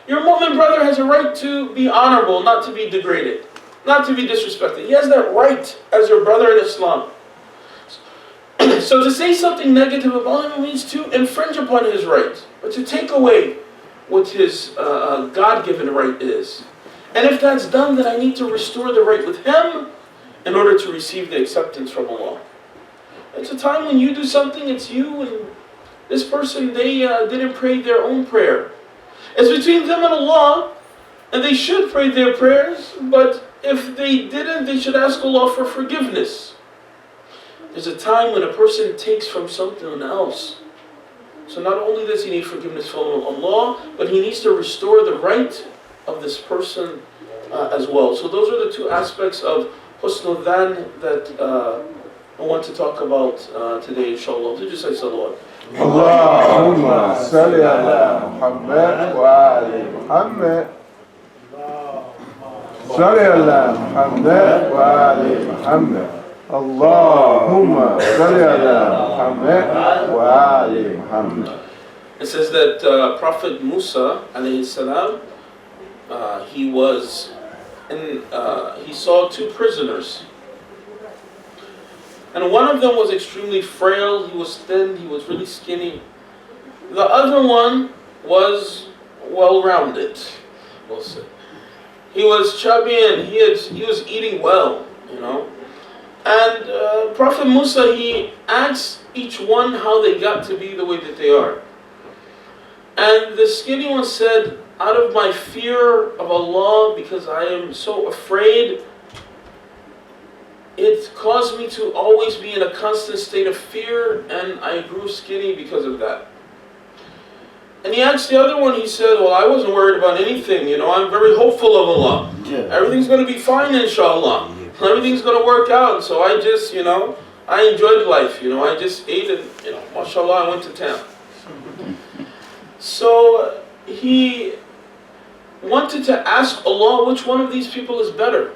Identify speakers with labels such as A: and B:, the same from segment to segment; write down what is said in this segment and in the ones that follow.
A: Your mu'min brother has a right to be honorable, not to be degraded, not to be disrespected. He has that right as your brother in Islam. So to say something negative about him means to infringe upon his right, but to take away what his God-given right is. And if that's done, then I need to restore the right with him in order to receive the acceptance from Allah. It's a time when you do something, it's you and this person, they didn't pray their own prayer. It's between them and Allah, and they should pray their prayers, but if they didn't, they should ask Allah for forgiveness. There's a time when a person takes from something else. So not only does he need forgiveness from Allah, but he needs to restore the right of this person as well. So those are the two aspects of husnul dhan that I want to talk about today, inshallah. So just say salawat.
B: Allahumma salli ala Muhammad wa ali Muhammad. Salli ala Muhammad wa ali Muhammad. Allahumma salli ala Muhammad wa ali Muhammad.
A: It says that Prophet Musa alayhi salam, he saw two prisoners. And one of them was extremely frail, he was thin, he was really skinny. The other one was well-rounded, we'll say. He was chubby and he was eating well, you know. And Prophet Musa, he asked each one how they got to be the way that they are. And the skinny one said, out of my fear of Allah, because I am so afraid, it caused me to always be in a constant state of fear, and I grew skinny because of that. And he asked the other one, he said, well, I wasn't worried about anything, you know, I'm very hopeful of Allah. Everything's going to be fine, inshallah. Everything's going to work out. So I just, you know, I enjoyed life, you know, I just ate and, you know, mashallah, I went to town. So he wanted to ask Allah which one of these people is better.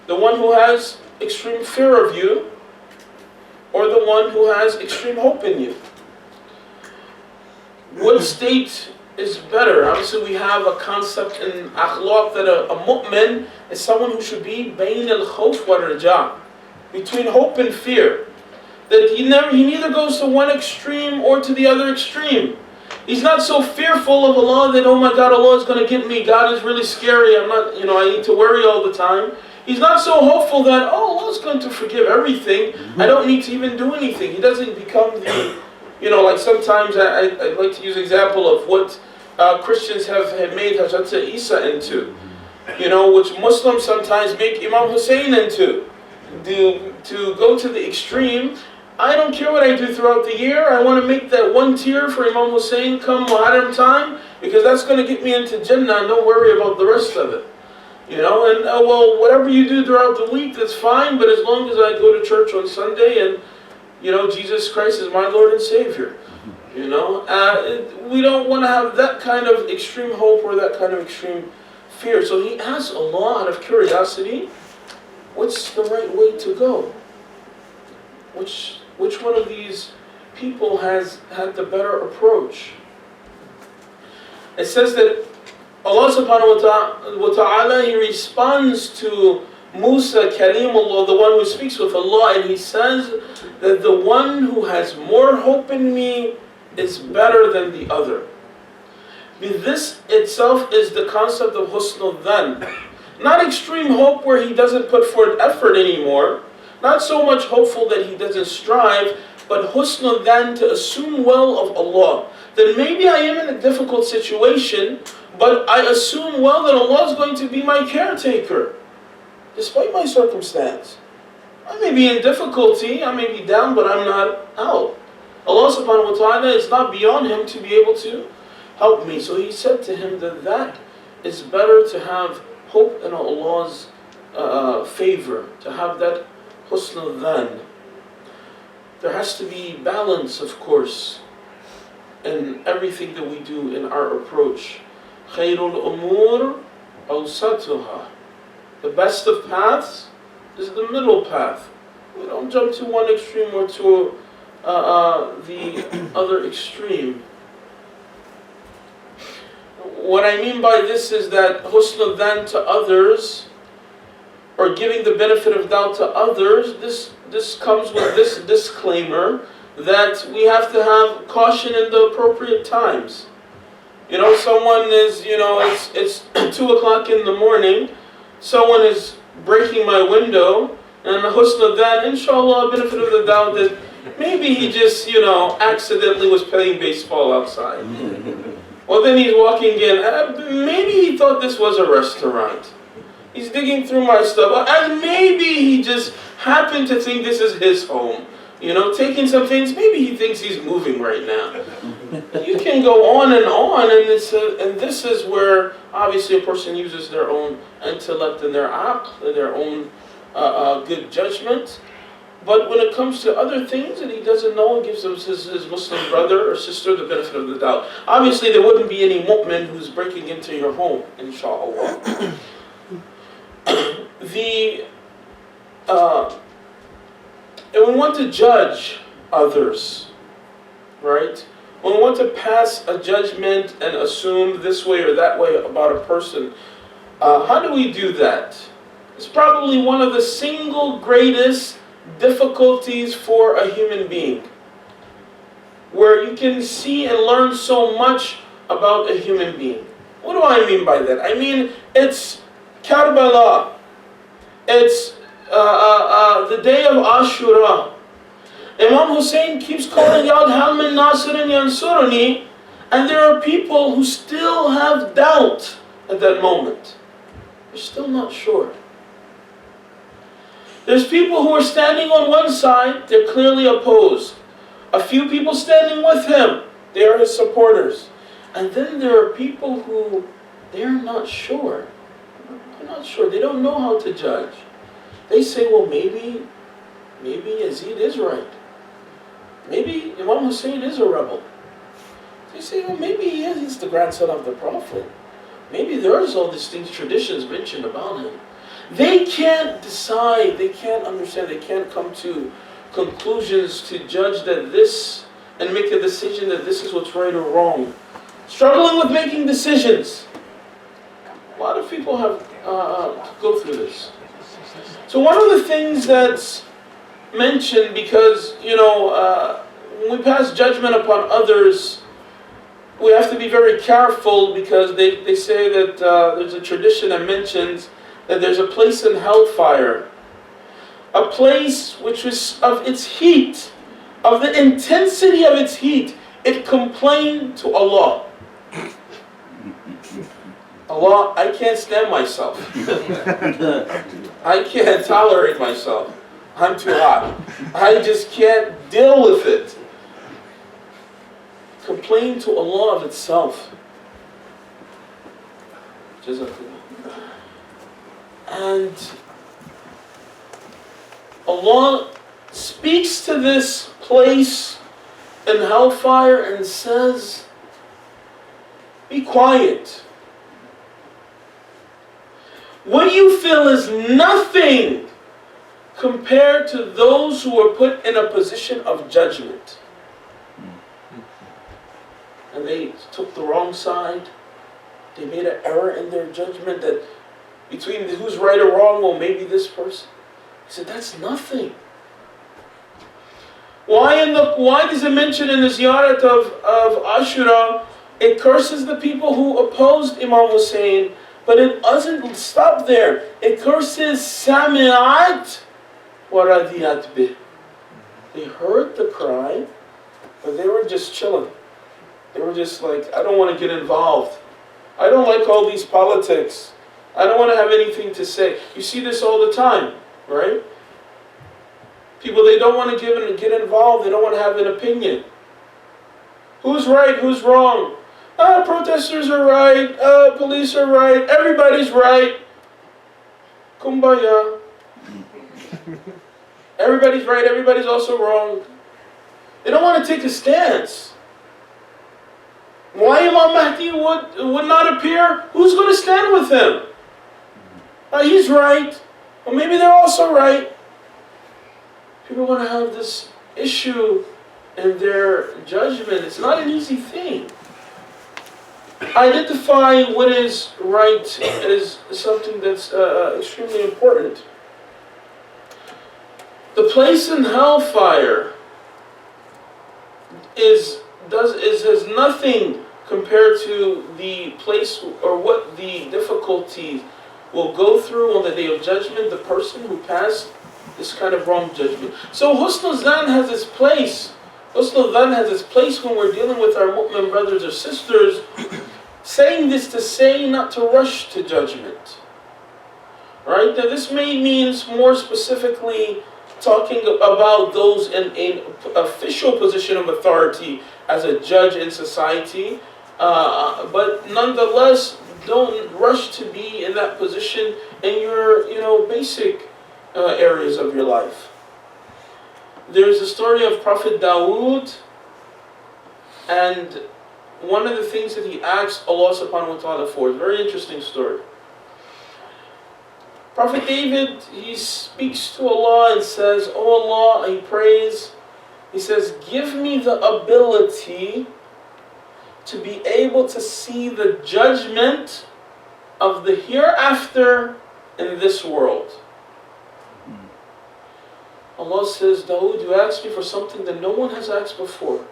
A: The one who has extreme fear of you, or the one who has extreme hope in you. What state is better? Obviously we have a concept in akhlaq that a mu'min is someone who should be bayn al-khawf wa raja, between hope and fear. That he neither goes to one extreme or to the other extreme. He's not so fearful of Allah that, oh my God, Allah is going to get me, God is really scary, I'm not, you know, I need to worry all the time. He's not so hopeful that, oh, Allah's going to forgive everything, I don't need to even do anything. He doesn't become the, you know, like sometimes I like to use an example of what Christians have made Hazrat Isa into. You know, which Muslims sometimes make Imam Husayn into. To go to the extreme, I don't care what I do throughout the year, I want to make that one tear for Imam Husayn come Muharram time, because that's going to get me into Jannah, and don't worry about the rest of it. You know, and well, whatever you do throughout the week, that's fine, but as long as I go to church on Sunday and, you know, Jesus Christ is my Lord and Savior. You know, we don't want to have that kind of extreme hope or that kind of extreme fear. So he asked Allah out of curiosity, what's the right way to go? Which one of these people has had the better approach? It says that Allah subhanahu wa ta'ala, He responds to Musa, Kalimullah, the one who speaks with Allah, and He says that the one who has more hope in me is better than the other. This itself is the concept of husnul dhan. Not extreme hope where he doesn't put forth effort anymore, not so much hopeful that he doesn't strive, but husnul dhan, to assume well of Allah. That maybe I am in a difficult situation, but I assume well that Allah is going to be my caretaker, despite my circumstance. I may be in difficulty, I may be down, but I'm not out. Allah subhanahu wa ta'ala, it's not beyond Him to be able to help me. So He said to him that is better, to have hope in Allah's favor, to have that husnul dhan. There has to be balance, of course, in everything that we do in our approach. Khairul umur awsatuha. The best of paths is the middle path. We don't jump to one extreme or to the other extreme. what I mean by this is that husn al-dhan to others, or giving the benefit of doubt to others, this comes with this disclaimer that we have to have caution in the appropriate times. You know, someone is, you know, it's 2 o'clock in the morning, someone is breaking my window, and the husn al-dhan, inshallah, benefit of the doubt that maybe he just, you know, accidentally was playing baseball outside. Well, then he's walking in, maybe he thought this was a restaurant. He's digging through my stuff, and maybe he just happened to think this is his home. You know, taking some things, maybe he thinks he's moving right now. You can go on, and this is where obviously a person uses their own intellect and their aql, and their own good judgment. But when it comes to other things that he doesn't know, and gives his Muslim brother or sister the benefit of the doubt. Obviously, there wouldn't be any mu'min who's breaking into your home, inshallah. And we want to judge others, right? When we want to pass a judgment and assume this way or that way about a person, how do we do that? It's probably one of the single greatest difficulties for a human being, where you can see and learn so much about a human being. What do I mean by that? I mean, it's Karbala, it's the day of Ashura. Imam Husayn keeps calling out, Hal min Nasirin yansuruni, and there are people who still have doubt at that moment. They're still not sure. There's people who are standing on one side, they're clearly opposed. A few people standing with him, they are his supporters. And then there are people who, they're not sure. They're not sure, they don't know how to judge. They say, well, maybe Yazid is right. Maybe Imam Hussein is a rebel. They say, well, maybe he's the grandson of the Prophet. Maybe there's all these things, traditions mentioned about him. They can't decide, they can't understand, they can't come to conclusions to judge that this, and make a decision that this is what's right or wrong. Struggling with making decisions. A lot of people have to go through this. So one of the things that's mentioned, because, you know, when we pass judgment upon others, we have to be very careful, because they say that there's a tradition that mentions that there's a place in hellfire, a place which was of its heat, of the intensity of its heat, it complained to Allah. Allah, I can't stand myself. I can't tolerate myself. I'm too hot. I just can't deal with it. Complain to Allah of itself. And Allah speaks to this place in hellfire and says, be quiet. What you feel is nothing compared to those who are put in a position of judgment. And they took the wrong side. They made an error in their judgment that between who's right or wrong, well, maybe this person. He said, that's nothing. Why does it mention in the ziyarat of Ashura, it curses the people who opposed Imam Hussein, but it doesn't stop there. It curses Sami'at wa radiyat bih. They heard the cry, but they were just chilling. They were just like, I don't want to get involved. I don't like all these politics. I don't want to have anything to say. You see this all the time, right? People, they don't want to get involved. They don't want to have an opinion. Who's right? Who's wrong? Protesters are right. Police are right. Everybody's right. Kumbaya. Everybody's right. Everybody's also wrong. They don't want to take a stance. Why Imam Mahdi would not appear? Who's going to stand with him? He's right. Well, maybe they're also right. People want to have this issue in their judgment. It's not an easy thing. identifying what is right is something that's extremely important. The place in hellfire has nothing compared to the place or what the difficulty will go through on the day of judgment, the person who passed this kind of wrong judgment. So Husn al-Zan has its place. Husn al-Zan has its place when we're dealing with our Mu'min brothers or sisters. Saying this to say not to rush to judgment. Right? Now this may means more specifically talking about those in an official position of authority as a judge in society. But nonetheless, don't rush to be in that position in your basic areas of your life. There's a story of Prophet Dawood, and one of the things that he asked Allah subhanahu wa ta'ala for, a very interesting story. Prophet David, he speaks to Allah and says, "Oh Allah," he prays, he says, "Give me the ability to be able to see the judgment of the hereafter in this world." Allah says, "Dawood, you asked me for something that no one has asked before.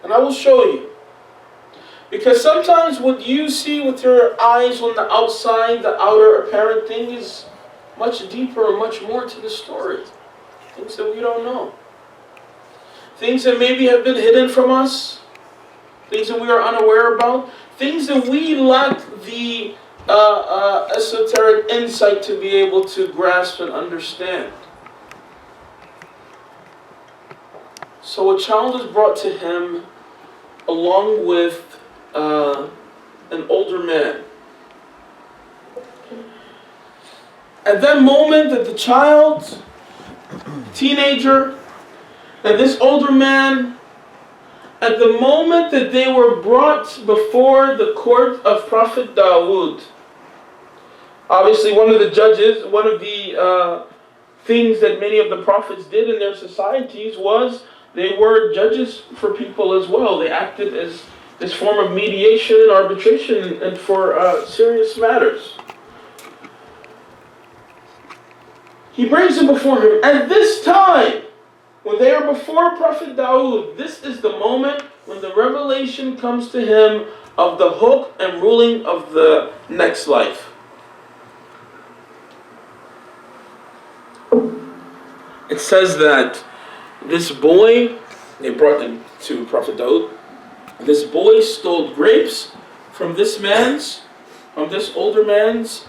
A: And I will show you." Because sometimes what you see with your eyes on the outside, the outer apparent thing, is much deeper and much more to the story. Things that we don't know. Things that maybe have been hidden from us. Things that we are unaware about. Things that we lack the esoteric insight to be able to grasp and understand. So a child is brought to him along with an older man. At that moment that the child, teenager, and this older man, at the moment that they were brought before the court of Prophet Dawood, obviously one of the judges, one of the things that many of the prophets did in their societies was they were judges for people as well. They acted as this form of mediation and arbitration and for serious matters. He brings him before him. At this time, when they are before Prophet Dawood, this is the moment when the revelation comes to him of the hukm and ruling of the next life. It says that this boy, they brought him to Prophet Dawood. This boy stole grapes from this older man's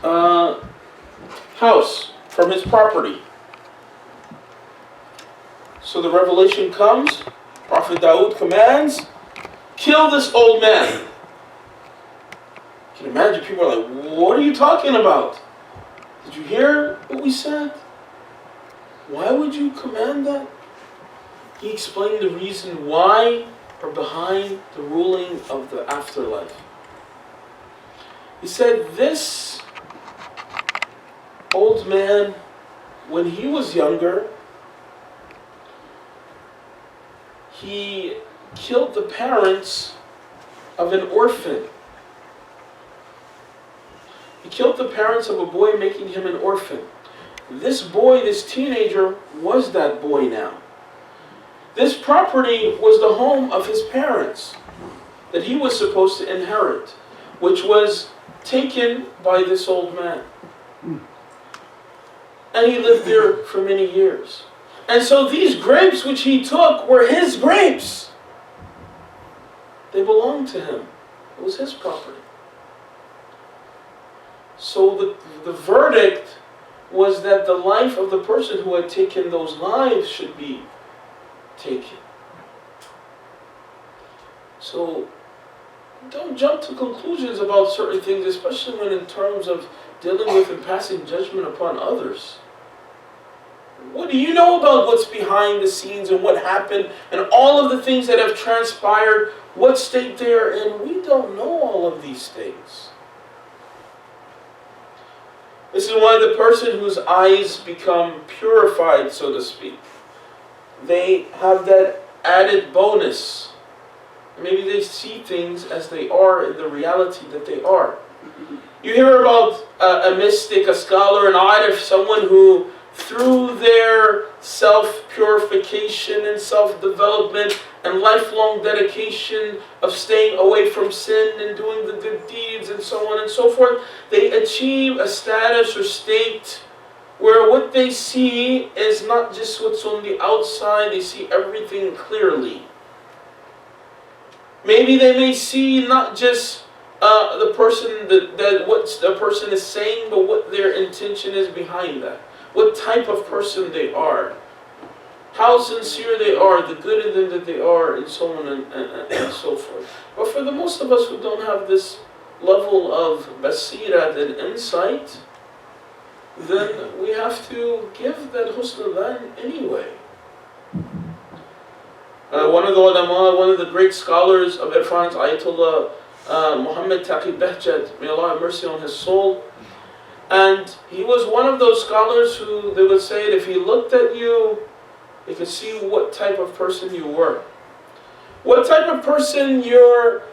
A: house, from his property. So the revelation comes, Prophet Dawood commands, kill this old man. You can imagine people are like, what are you talking about? Did you hear what we said? Why would you command that? He explained the reason why or behind the ruling of the afterlife. He said this old man, when he was younger, he killed the parents of an orphan. He killed the parents of a boy, making him an orphan. This boy, this teenager, was that boy now. This property was the home of his parents that he was supposed to inherit, which was taken by this old man. And he lived there for many years. And so these grapes which he took were his grapes. They belonged to him. It was his property. So the verdict was that the life of the person who had taken those lives should be taken. So don't jump to conclusions about certain things, especially when in terms of dealing with and passing judgment upon others. What do you know about what's behind the scenes and what happened and all of the things that have transpired, what state they are in? We don't know all of these things. This is why the person whose eyes become purified, so to speak, they have that added bonus Maybe they see things as they are in the reality that they are. You hear about a mystic, a scholar, an arif, someone who through their self-purification and self-development and lifelong dedication of staying away from sin and doing the good deeds and so on and so forth, they achieve a status or state where what they see is not just what's on the outside, they see everything clearly. Maybe they may see not just the person, that what the person is saying, but what their intention is behind that. What type of person they are. How sincere they are, the good in them that they are, and so on and so forth. But for the most of us who don't have this level of basirat and insight, then we have to give that husn al-dhan anyway. One of the ulama, one of the great scholars of Irfan is Ayatollah Muhammad Taqi Behjat, may Allah have mercy on his soul. And he was one of those scholars who, they would say that if he looked at you, he could see what type of person you were. What type of person your